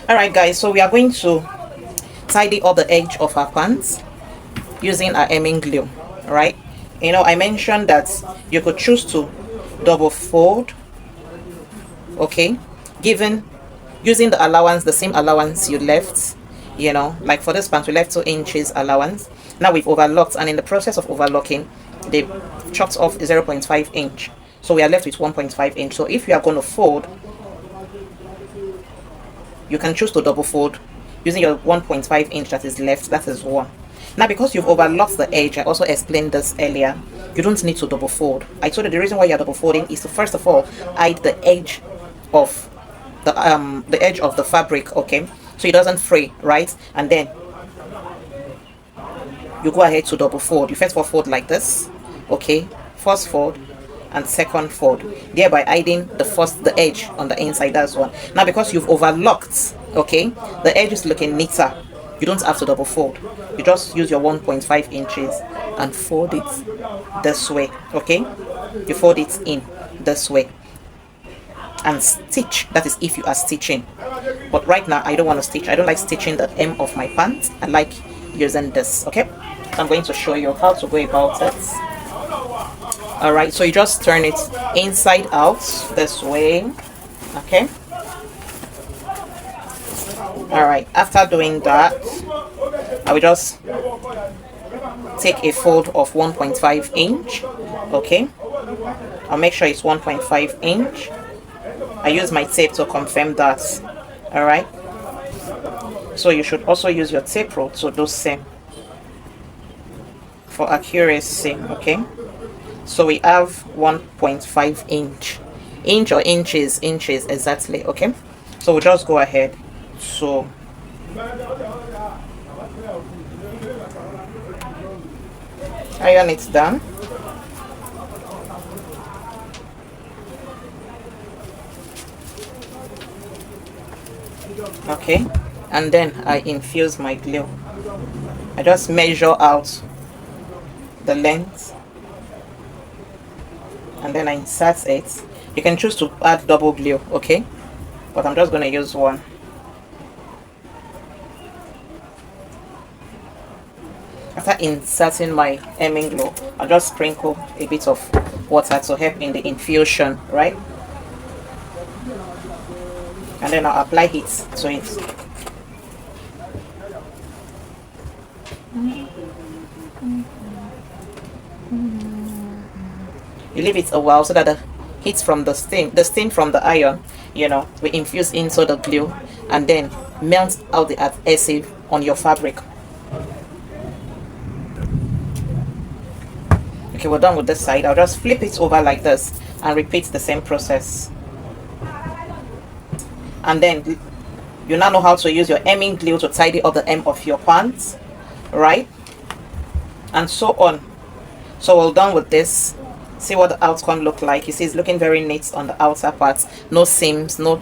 All right, guys, so we are going to tidy up the edge of our pants using our hemming glue. Right, I mentioned that you could choose to double fold, okay, given using the same allowance you left. Like for this pant we left 2 inches allowance. Now we've overlocked, and in the process of overlocking they chopped off 0.5 inch, so we are left with 1.5 inch. So if you are going to fold, you can choose to double fold using your 1.5 inch that is left. That is one. Now, because you've overlocked the edge, I also explained this earlier, you don't need to double fold. I told you the reason why you're double folding is to, first of all, hide the edge of the edge of the fabric, okay, so it doesn't fray, right? And then you go ahead to double fold. You first of all fold like this, okay, first fold and second fold, thereby hiding the edge on the inside. That's one. Now, because you've overlocked, okay, the edge is looking neater, you don't have to double fold. You just use your 1.5 inches and fold it this way, okay. You fold it in this way and stitch. That is if you are stitching, but right now I don't want to stitch. I don't like stitching the hem of my pants. I like using this, okay. So I'm going to show you how to go about it. All right, so you just turn it inside out this way, okay. All right, after doing that, I will just take a fold of 1.5 inch, okay. I'll make sure it's 1.5 inch. I use my tape to confirm that. All right, so you should also use your tape rule to do same for accuracy, okay. So we have 1.5 inch or inches exactly, okay. So we'll just go ahead to iron it down. Okay, and then I infuse my glue. I just measure out the length and then I insert it. You can choose to add double glue, okay, but I'm just going to use one. After inserting my hemming glue, I'll just sprinkle a bit of water to help in the infusion, right? And then I'll apply heat to it. You leave it a while so that the heat from the steam from the iron, will infuse into the glue and then melt out the adhesive on your fabric. Okay, we're done with this side. I'll just flip it over like this and repeat the same process. And then you now know how to use your hemming glue to tidy up the hem of your pants, right? And so on. So we're done with this. See what the outcome look like. You see it's looking very neat on the outer part, no seams, no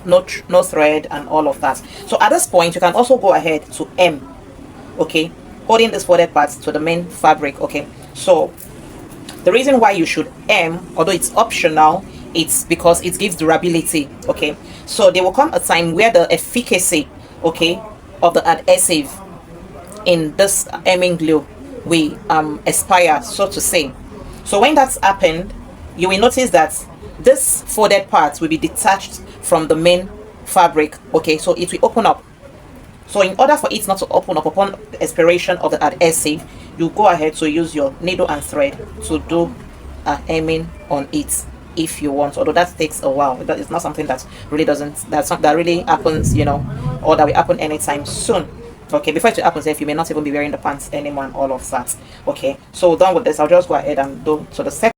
thread and all of that. So at this point you can also go ahead to hem, okay, holding this folded part to the main fabric, okay. So the reason why you should hem, although it's optional, it's because it gives durability, okay. So there will come a time where the efficacy, okay, of the adhesive in this hemming glue will expire, so to say. So when that's happened, you will notice that this folded part will be detached from the main fabric, okay. So it will open up. So in order for it not to open up upon the expiration of the adhesive, you go ahead to use your needle and thread to do a hemming on it if you want, although that takes a while. It's not something that really that really happens, or that will happen anytime soon, okay. Before it happens, if you may not even be wearing the pants anymore and all of that, okay. So done with this, I'll just go ahead and do to the second